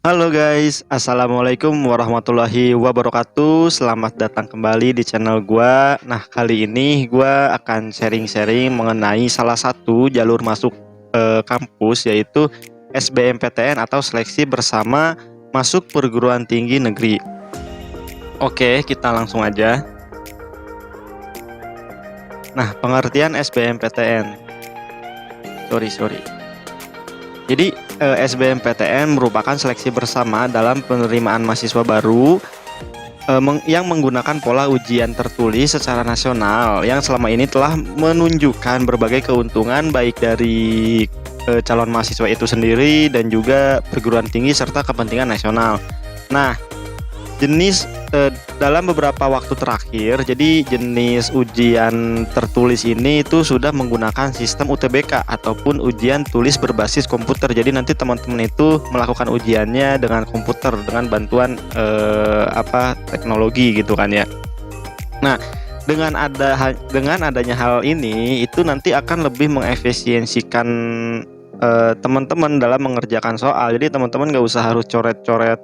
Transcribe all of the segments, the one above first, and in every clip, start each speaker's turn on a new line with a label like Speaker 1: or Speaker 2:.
Speaker 1: Halo guys, Assalamualaikum warahmatullahi wabarakatuh. Selamat datang kembali di channel gua. Nah, kali ini gua akan sharing-sharing mengenai salah satu jalur masuk kampus, yaitu SBMPTN atau seleksi bersama masuk perguruan tinggi negeri. Oke, kita langsung aja. Nah, pengertian SBMPTN. Sorry. Jadi SBMPTN merupakan seleksi bersama dalam penerimaan mahasiswa baru yang menggunakan pola ujian tertulis secara nasional yang selama ini telah menunjukkan berbagai keuntungan baik dari calon mahasiswa itu sendiri dan juga perguruan tinggi serta kepentingan nasional. Nah, jenis dalam beberapa waktu terakhir, jadi jenis ujian tertulis ini itu sudah menggunakan sistem UTBK ataupun ujian tulis berbasis komputer. Jadi nanti teman-teman itu melakukan ujiannya dengan komputer dengan bantuan teknologi gitu kan ya. Nah, dengan adanya hal ini itu nanti akan lebih mengefisiensikan teman-teman dalam mengerjakan soal. Jadi teman-teman nggak usah harus coret-coret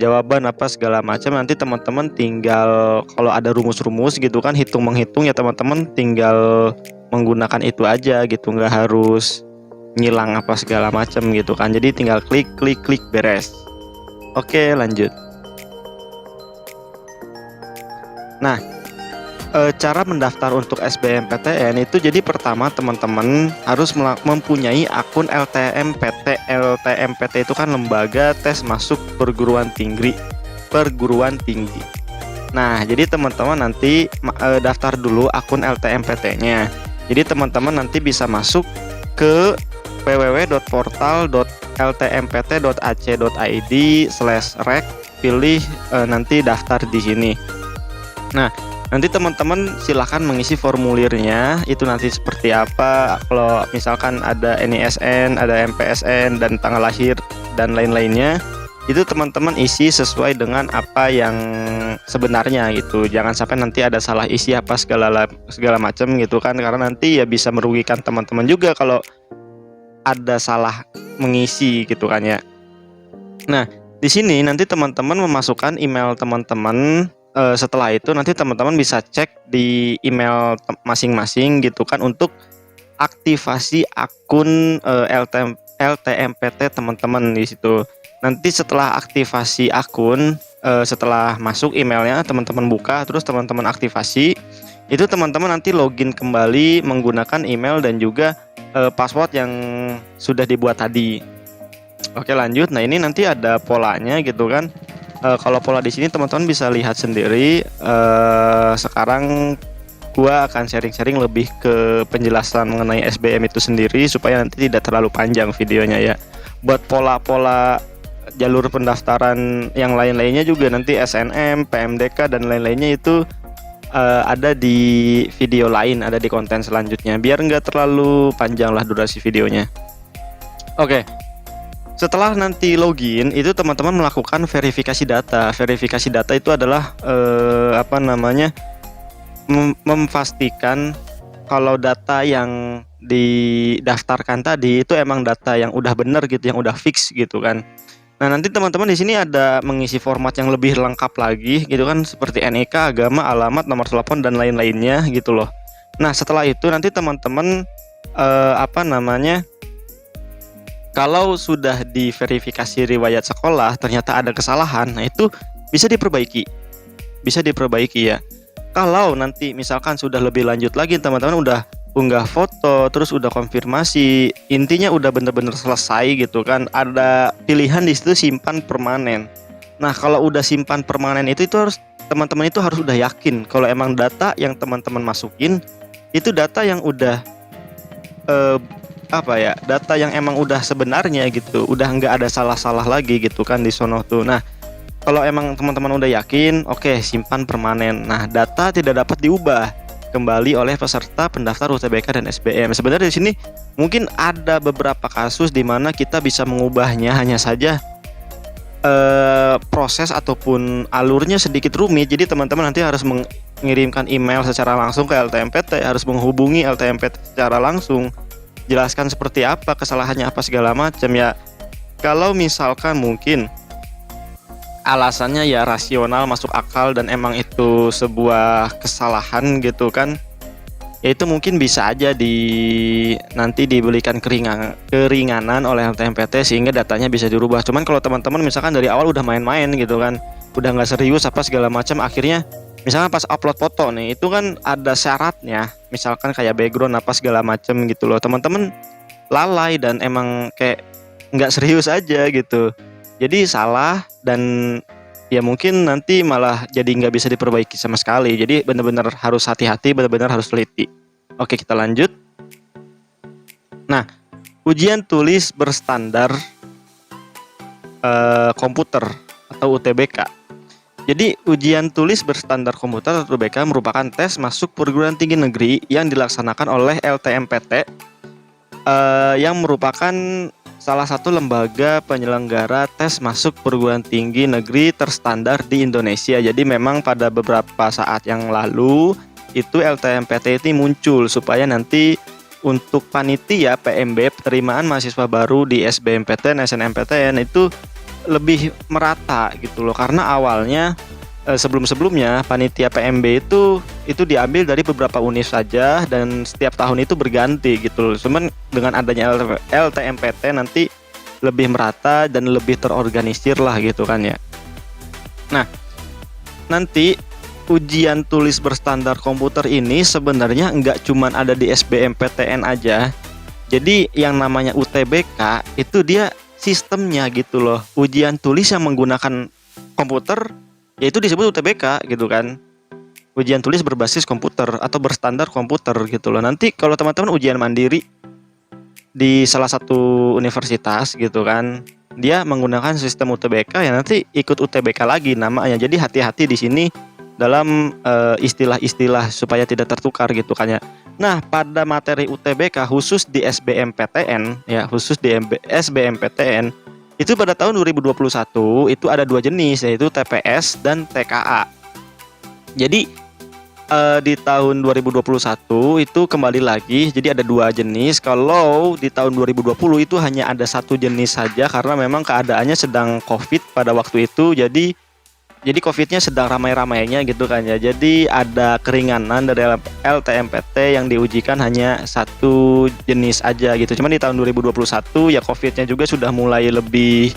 Speaker 1: jawaban apa segala macam. Nanti teman-teman tinggal kalau ada rumus-rumus gitu kan, menghitung ya teman-teman tinggal menggunakan itu aja gitu, nggak harus ngilang apa segala macam gitu kan. Jadi tinggal klik beres. Oke, lanjut. Nah, cara mendaftar untuk SBMPTN itu, jadi pertama teman-teman harus mempunyai akun LTMPT. LTMPT itu kan lembaga tes masuk perguruan tinggi. Nah, jadi teman-teman nanti daftar dulu akun LTMPT-nya. Jadi teman-teman nanti bisa masuk ke www.portal.ltmpt.ac.id/rek, pilih nanti daftar di sini. Nah, nanti teman-teman silahkan mengisi formulirnya, itu nanti seperti apa. Kalau misalkan ada NISN, ada MPSN, dan tanggal lahir, dan lain-lainnya, itu teman-teman isi sesuai dengan apa yang sebenarnya gitu. Jangan sampai nanti ada salah isi apa segala macam gitu kan, karena nanti ya bisa merugikan teman-teman juga kalau ada salah mengisi gitu kan ya. Nah, di sini nanti teman-teman memasukkan email teman-teman. Setelah itu nanti teman-teman bisa cek di email masing-masing gitu kan untuk aktivasi akun LTMPT teman-teman di situ. Nanti setelah aktivasi akun, setelah masuk emailnya teman-teman buka, terus teman-teman aktivasi, itu teman-teman nanti login kembali menggunakan email dan juga password yang sudah dibuat tadi. Oke, lanjut. Nah, ini nanti ada polanya gitu kan. Kalau pola di sini teman-teman bisa lihat sendiri. Sekarang gua akan sharing-sharing lebih ke penjelasan mengenai SBM itu sendiri supaya nanti tidak terlalu panjang videonya ya. Buat pola-pola jalur pendaftaran yang lain-lainnya juga nanti SNM, PMDK dan lain-lainnya itu ada di video lain, ada di konten selanjutnya. Biar nggak terlalu panjang lah durasi videonya. Oke. Setelah nanti login, itu teman-teman melakukan verifikasi data. Verifikasi data itu adalah memastikan kalau data yang didaftarkan tadi itu emang data yang udah bener gitu, yang udah fix gitu kan. Nah, nanti teman-teman di sini ada mengisi format yang lebih lengkap lagi gitu kan, seperti NIK, agama, alamat, nomor telepon dan lain-lainnya gitu loh. Nah, setelah itu nanti teman-teman kalau sudah diverifikasi riwayat sekolah ternyata ada kesalahan, nah itu bisa diperbaiki ya. Kalau nanti misalkan sudah lebih lanjut lagi, teman-teman udah unggah foto, terus udah konfirmasi, intinya udah bener-bener selesai gitu kan, ada pilihan di situ simpan permanen. Nah, kalau udah simpan permanen itu harus teman-teman itu harus udah yakin kalau emang data yang teman-teman masukin itu data yang udah data yang emang udah sebenarnya gitu, udah nggak ada salah-salah lagi gitu kan di sono tuh. Nah, kalau emang teman-teman udah yakin, oke, simpan permanen. Nah, data tidak dapat diubah kembali oleh peserta pendaftar UTBK dan SBM. Sebenarnya di sini mungkin ada beberapa kasus di mana kita bisa mengubahnya, hanya saja proses ataupun alurnya sedikit rumit. Jadi teman-teman nanti harus mengirimkan email secara langsung ke LTMPT, harus menghubungi LTMPT secara langsung, jelaskan seperti apa kesalahannya apa segala macam ya. kalau misalkan mungkin alasannya ya rasional, masuk akal, dan emang itu sebuah kesalahan gitu kan, ya itu mungkin bisa aja nanti diberikan keringanan oleh LTMPT sehingga datanya bisa dirubah. Cuman kalau teman-teman misalkan dari awal udah main-main gitu kan, udah nggak serius apa segala macam, akhirnya misalkan pas upload foto nih itu kan ada syaratnya, misalkan kayak background apa segala macam gitu loh, teman-teman lalai dan emang kayak nggak serius aja gitu, jadi salah. Dan ya mungkin nanti malah jadi nggak bisa diperbaiki sama sekali. Jadi benar-benar harus hati-hati, benar-benar harus teliti. Oke, kita lanjut. Nah, ujian tulis berstandar komputer atau UTBK. Jadi ujian tulis berstandar komputer atau UTBK merupakan tes masuk perguruan tinggi negeri yang dilaksanakan oleh LTMPT, yang merupakan salah satu lembaga penyelenggara tes masuk perguruan tinggi negeri terstandar di Indonesia. Jadi memang pada beberapa saat yang lalu itu LTMPT ini muncul supaya nanti untuk panitia PMB, penerimaan mahasiswa baru di SBMPTN, SNMPTN itu lebih merata gitu loh. Karena awalnya sebelum-sebelumnya panitia PMB itu diambil dari beberapa univ saja dan setiap tahun itu berganti gitu loh. Cuman dengan adanya LTMPT nanti lebih merata dan lebih terorganisir lah gitu kan ya. Nah, nanti ujian tulis berstandar komputer ini sebenarnya nggak cuman ada di SBMPTN aja. Jadi yang namanya UTBK itu dia sistemnya gitu loh. Ujian tulis yang menggunakan komputer yaitu disebut UTBK gitu kan. Ujian tulis berbasis komputer atau berstandar komputer gitu loh. Nanti kalau teman-teman ujian mandiri di salah satu universitas gitu kan, dia menggunakan sistem UTBK ya nanti ikut UTBK lagi namanya. Jadi hati-hati di sini dalam istilah-istilah supaya tidak tertukar gitu kan ya. Nah, pada materi UTBK khusus di SBMPTN ya, khusus di SBMPTN itu pada tahun 2021 itu ada dua jenis, yaitu TPS dan TKA. Jadi di tahun 2021 itu kembali lagi, jadi ada dua jenis. Kalau di tahun 2020 itu hanya ada satu jenis saja karena memang keadaannya sedang COVID pada waktu itu. Jadi COVID-nya sedang ramai-ramainya gitu kan ya. Jadi ada keringanan dari LTMPT yang diujikan hanya satu jenis aja gitu. Cuman di tahun 2021 ya COVID-nya juga sudah mulai lebih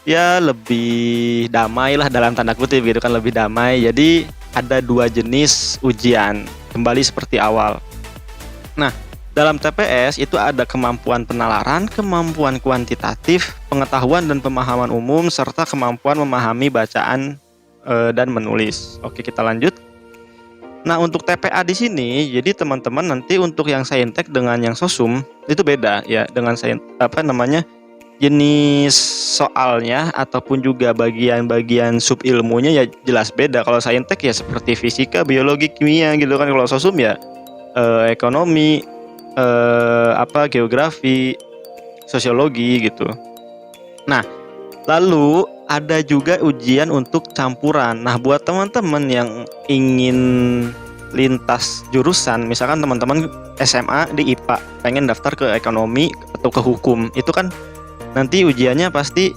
Speaker 1: ya lebih damai lah dalam tanda kutip gitu kan, lebih damai. Jadi ada dua jenis ujian kembali seperti awal. Nah, dalam TPS itu ada kemampuan penalaran, kemampuan kuantitatif, pengetahuan dan pemahaman umum, serta kemampuan memahami bacaan dan menulis. Oke, kita lanjut. Nah, untuk TPA di sini, jadi teman-teman nanti untuk yang saintek dengan yang sosum itu beda ya. Dengan jenis soalnya ataupun juga bagian-bagian sub ilmunya ya jelas beda. Kalau saintek ya seperti fisika, biologi, kimia gitu kan. Kalau sosum ya ekonomi, geografi, sosiologi gitu. Nah, lalu ada juga ujian untuk campuran. Nah, buat teman-teman yang ingin lintas jurusan, misalkan teman-teman SMA di IPA pengen daftar ke ekonomi atau ke hukum, itu kan nanti ujiannya pasti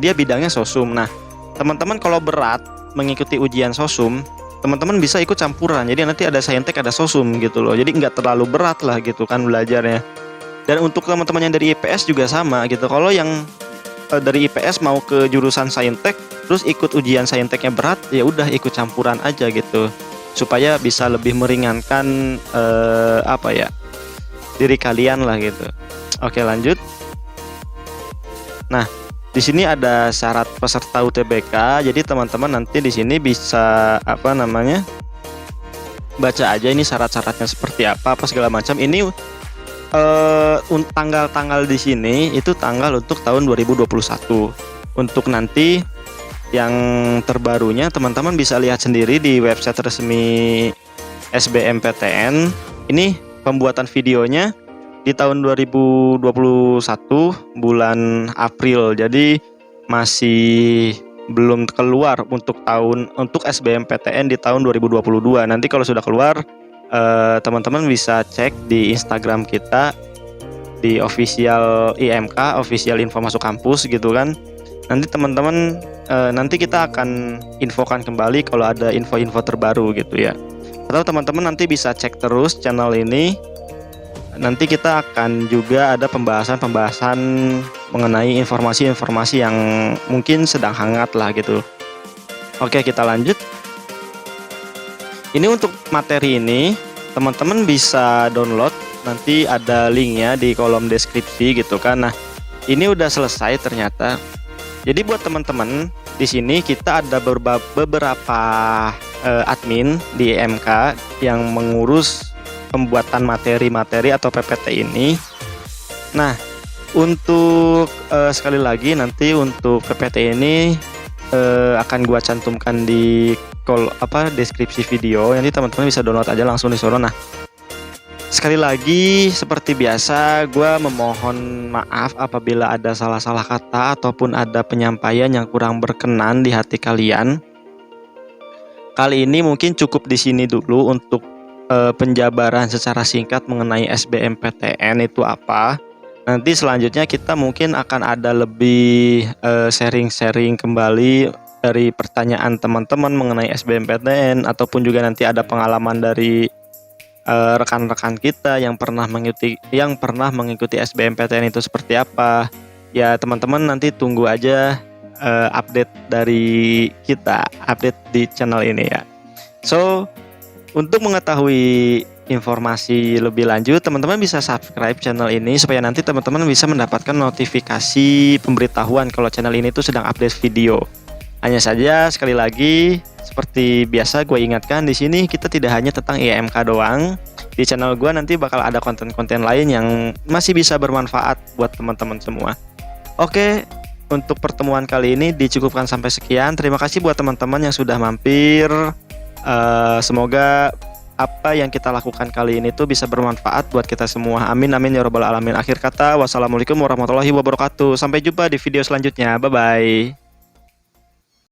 Speaker 1: dia bidangnya sosum. Nah, teman-teman kalau berat mengikuti ujian sosum, teman-teman bisa ikut campuran. Jadi nanti ada saintek, ada sosum gitu loh. Jadi nggak terlalu berat lah gitu kan belajarnya. Dan untuk teman-teman yang dari IPS juga sama gitu. Kalau yang dari IPS mau ke jurusan saintek, terus ikut ujian sainteknya berat, ya udah ikut campuran aja gitu. Supaya bisa lebih meringankan diri kalian lah gitu. Oke, lanjut. Nah, di sini ada syarat peserta UTBK. Jadi teman-teman nanti di sini bisa baca aja ini syarat-syaratnya seperti apa segala macam. Ini tanggal-tanggal di sini itu tanggal untuk tahun 2021. Untuk nanti yang terbarunya teman-teman bisa lihat sendiri di website resmi SBMPTN. Ini pembuatan videonya di tahun 2021 bulan April. Jadi masih belum keluar untuk SBMPTN di tahun 2022. Nanti kalau sudah keluar teman-teman bisa cek di Instagram kita di official IMK, official info masuk kampus gitu kan. Nanti teman-teman nanti kita akan infokan kembali kalau ada info-info terbaru gitu ya. Atau teman-teman nanti bisa cek terus channel ini. Nanti kita akan juga ada pembahasan-pembahasan mengenai informasi-informasi yang mungkin sedang hangat lah gitu. Oke, kita lanjut. Ini untuk materi ini teman-teman bisa download, nanti ada linknya di kolom deskripsi gitu kan. Nah, ini udah selesai ternyata. Jadi buat teman-teman di sini kita ada beberapa admin di IMK yang mengurus pembuatan materi-materi atau PPT ini. Nah, untuk sekali lagi nanti untuk PPT ini akan gua cantumkan di deskripsi video. Nanti teman-teman bisa download aja langsung di sono. Nah, sekali lagi seperti biasa gue memohon maaf apabila ada salah-salah kata ataupun ada penyampaian yang kurang berkenan di hati kalian. Kali ini mungkin cukup di sini dulu untuk penjabaran secara singkat mengenai SBMPTN itu apa. Nanti selanjutnya kita mungkin akan ada lebih sharing-sharing kembali dari pertanyaan teman-teman mengenai SBMPTN, ataupun juga nanti ada pengalaman dari rekan-rekan kita yang pernah mengikuti SBMPTN itu seperti apa. Ya teman-teman nanti tunggu aja update dari kita, update di channel ini ya. So untuk mengetahui informasi lebih lanjut, teman-teman bisa subscribe channel ini supaya nanti teman-teman bisa mendapatkan notifikasi pemberitahuan kalau channel ini tuh sedang update video. Hanya saja sekali lagi seperti biasa gue ingatkan, di sini kita tidak hanya tentang IMK doang. Di channel gue nanti bakal ada konten-konten lain yang masih bisa bermanfaat buat teman-teman semua. Oke, untuk pertemuan kali ini dicukupkan sampai sekian. Terima kasih buat teman-teman yang sudah mampir. Semoga apa yang kita lakukan kali ini tuh bisa bermanfaat buat kita semua. Amin amin ya robbal alamin. Akhir kata, wassalamualaikum warahmatullahi wabarakatuh. Sampai jumpa di video selanjutnya. Bye bye.